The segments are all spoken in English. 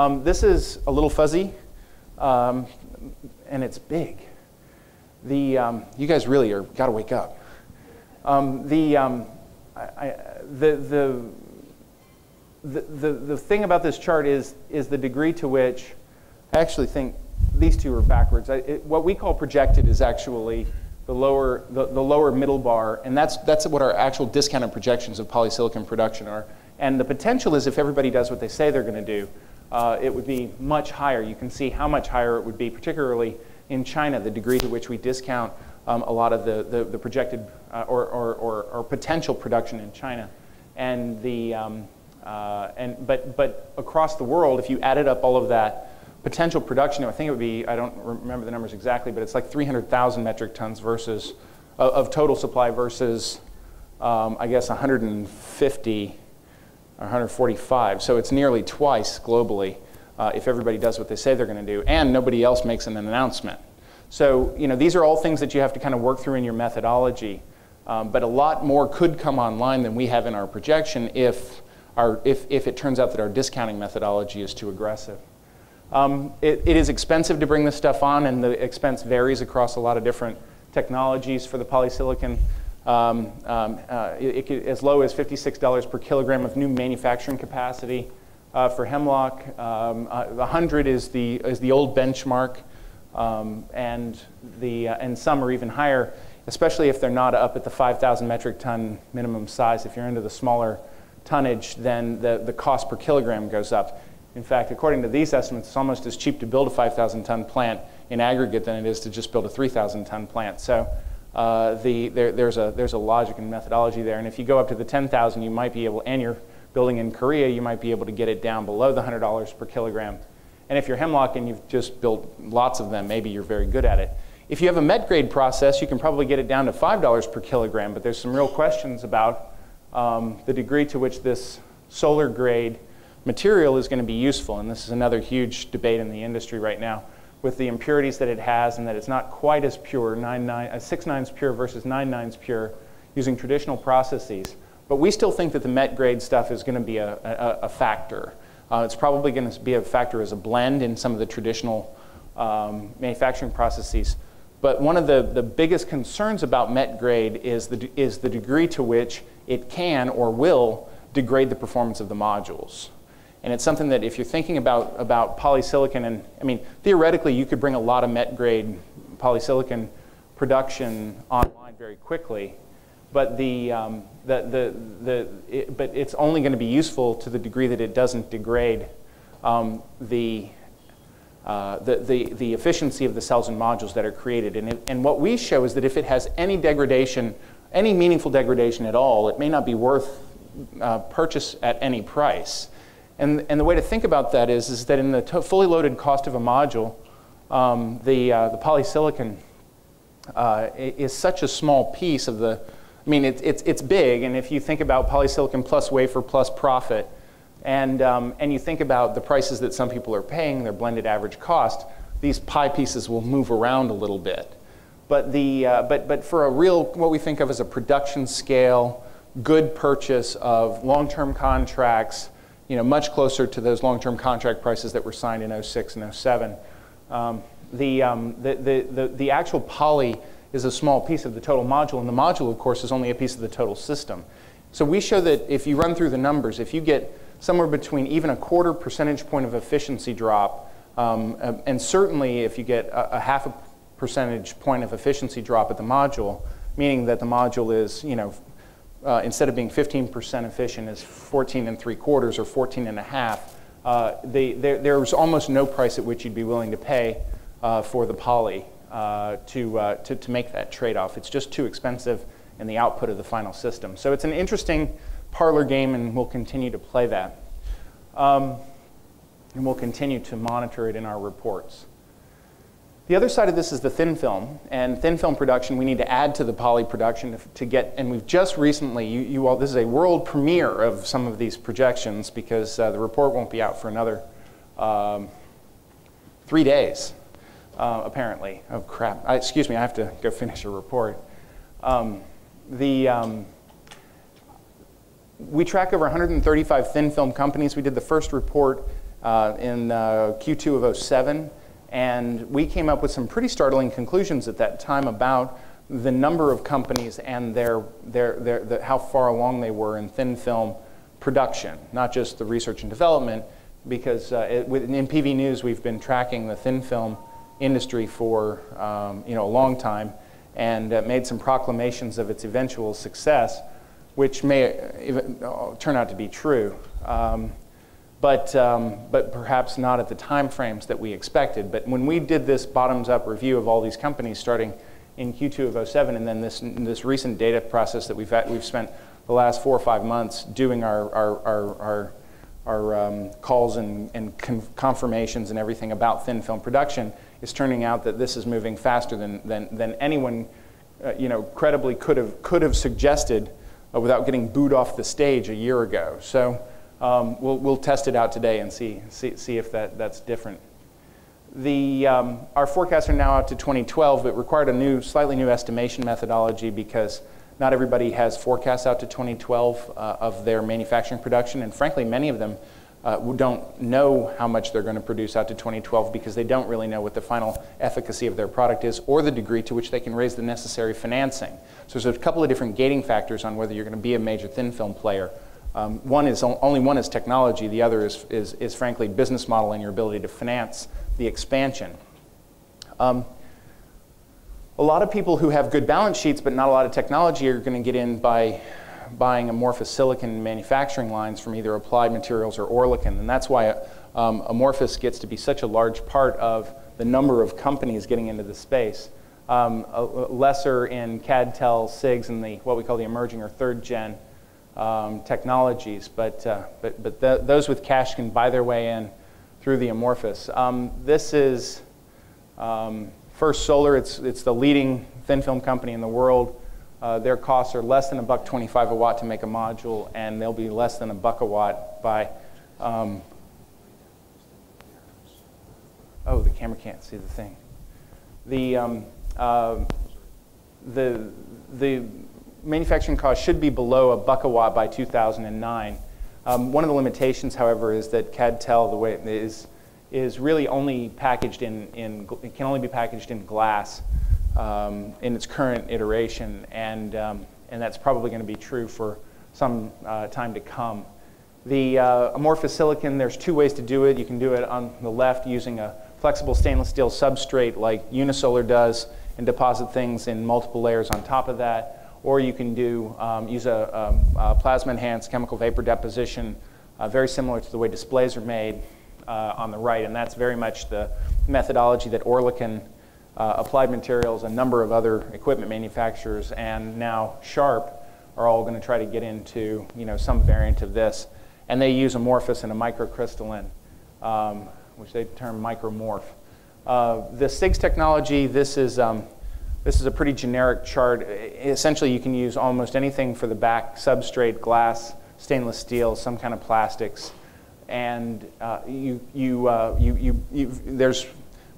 This is a little fuzzy, and it's big. You guys really are got to wake up. The thing about this chart is the degree to which I actually think these two are backwards. What we call projected is actually the lower middle bar, and that's what our actual discounted projections of polysilicon production are. And the potential is if everybody does what they say they're going to do, it would be much higher. You can see how much higher it would be, particularly in China, the degree to which we discount a lot of the projected or potential production in China. And but across the world, if you added up all of that potential production, I think it would be, I don't remember the numbers exactly, but it's like 300,000 metric tons versus of total supply versus I guess 150 or 145. So it's nearly twice globally if everybody does what they say they're going to do, and nobody else makes an announcement. So these are all things that you have to kind of work through in your methodology. But a lot more could come online than we have in our projection if it turns out that our discounting methodology is too aggressive. It is expensive to bring this stuff on, and the expense varies across a lot of different technologies for the polysilicon. It could, as low as $56 per kilogram of new manufacturing capacity for hemlock. 100 is the old benchmark, and some are even higher, especially if they're not up at the 5,000 metric ton minimum size. If you're into the smaller tonnage, then the cost per kilogram goes up. In fact, according to these estimates, it's almost as cheap to build a 5,000 ton plant in aggregate than it is to just build a 3,000 ton plant. So there's a logic and methodology there. And if you go up to the 10,000, you might be able, and you're building in Korea, you might be able to get it down below the $100 per kilogram. And if you're hemlock and you've just built lots of them, maybe you're very good at it. If you have a met grade process, you can probably get it down to $5 per kilogram, but there's some real questions about the degree to which this solar grade material is going to be useful. And this is another huge debate in the industry right now with the impurities that it has, and that it's not quite as pure, 6,9s pure versus 9,9s pure using traditional processes. But we still think that the met grade stuff is going to be a factor. It's probably going to be a factor as a blend in some of the traditional manufacturing processes. But one of the biggest concerns about met grade is the degree to which it can or will degrade the performance of the modules. And it's something that if you're thinking about polysilicon, and I mean, theoretically, you could bring a lot of met grade polysilicon production online very quickly, but but it's only going to be useful to the degree that it doesn't degrade the efficiency of the cells and modules that are created. And what we show is that if it has any degradation, any meaningful degradation at all, it may not be worth purchase at any price. And the way to think about that is that in the fully loaded cost of a module, the polysilicon is such a small piece of the, I mean, it's big, and if you think about polysilicon plus wafer plus profit, and you think about the prices that some people are paying, their blended average cost, these pie pieces will move around a little bit. But but for a real, what we think of as a production scale, good purchase of long-term contracts, much closer to those long-term contract prices that were signed in 06 and 07. The actual poly is a small piece of the total module, and the module, of course, is only a piece of the total system. So we show that if you run through the numbers, if you get somewhere between even a 1/4 percentage point of efficiency drop, and certainly if you get a 1/2 percentage point of efficiency drop at the module, meaning that the module is, instead of being 15% efficient, is 14 3/4 or 14 1/2, there's almost no price at which you'd be willing to pay for the poly to make that trade-off. It's just too expensive in the output of the final system. So it's an interesting parlor game, and we'll continue to play that. And we'll continue to monitor it in our reports. The other side of this is the thin film, and thin film production we need to add to the poly production to get, and we've just recently, you all, this is a world premiere of some of these projections because the report won't be out for another 3 days, apparently. Oh crap, excuse me, I have to go finish a report. We track over 135 thin film companies. We did the first report in Q2 of '07, and we came up with some pretty startling conclusions at that time about the number of companies and how far along they were in thin film production, not just the research and development, because in PV News we've been tracking the thin film industry for a long time, and made some proclamations of its eventual success, which may even turn out to be true, but perhaps not at the time frames that we expected. But when we did this bottoms-up review of all these companies starting in Q2 of '07, and then this recent data process that we've spent the last 4 or 5 months doing our calls and confirmations and everything about thin film production, is turning out that this is moving faster than anyone credibly could have suggested without getting booed off the stage a year ago. So we'll test it out today and see if that's different. Our forecasts are now out to 2012, but required a slightly new estimation methodology because not everybody has forecasts out to 2012 of their manufacturing production, and frankly, many of them don't know how much they're going to produce out to 2012 because they don't really know what the final efficacy of their product is or the degree to which they can raise the necessary financing. So there's a couple of different gating factors on whether you're going to be a major thin film player. Only one is technology. The other is frankly business model and your ability to finance the expansion. A lot of people who have good balance sheets but not a lot of technology are going to get in by buying amorphous silicon manufacturing lines from either Applied Materials or Oerlikon, and that's why amorphous gets to be such a large part of the number of companies getting into the space. Lesser in CAD-TEL, SIGs, and what we call the emerging or third-gen technologies, but those with cash can buy their way in through the amorphous. This is First Solar. It's the leading thin film company in the world. Their costs are less than $1.25 a watt to make a module, and they'll be less than $1 a watt by. Oh, the camera can't see the thing. The manufacturing cost should be below $1 a watt by 2009. One of the limitations, however, is that CAD-TEL, the way it is really only packaged it can only be packaged in glass in its current iteration, and that's probably going to be true for some time to come. The amorphous silicon, there's 2 ways to do it. You can do it on the left using a flexible stainless steel substrate like Unisolar does and deposit things in multiple layers on top of that, or you can use a plasma-enhanced chemical vapor deposition, very similar to the way displays are made on the right, and that's very much the methodology that Oerlikon, Applied Materials, a number of other equipment manufacturers, and now Sharp are all going to try to get into some variant of this. And they use amorphous and a microcrystalline, which they term micromorph. The SIGs technology, this is a pretty generic chart. Essentially, you can use almost anything for the back substrate, glass, stainless steel, some kind of plastics, and there's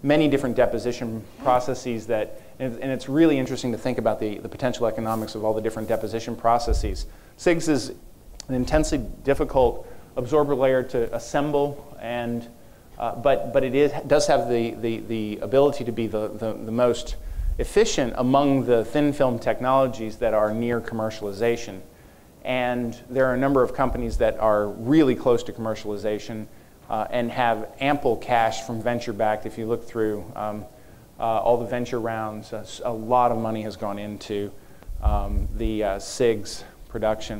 many different deposition processes and it's really interesting to think about the potential economics of all the different deposition processes. SIGs is an intensely difficult absorber layer to assemble, and but it does have the ability to be the most efficient among the thin film technologies that are near commercialization. And there are a number of companies that are really close to commercialization and have ample cash from venture-backed. If you look through all the venture rounds, a lot of money has gone into the SIGs production.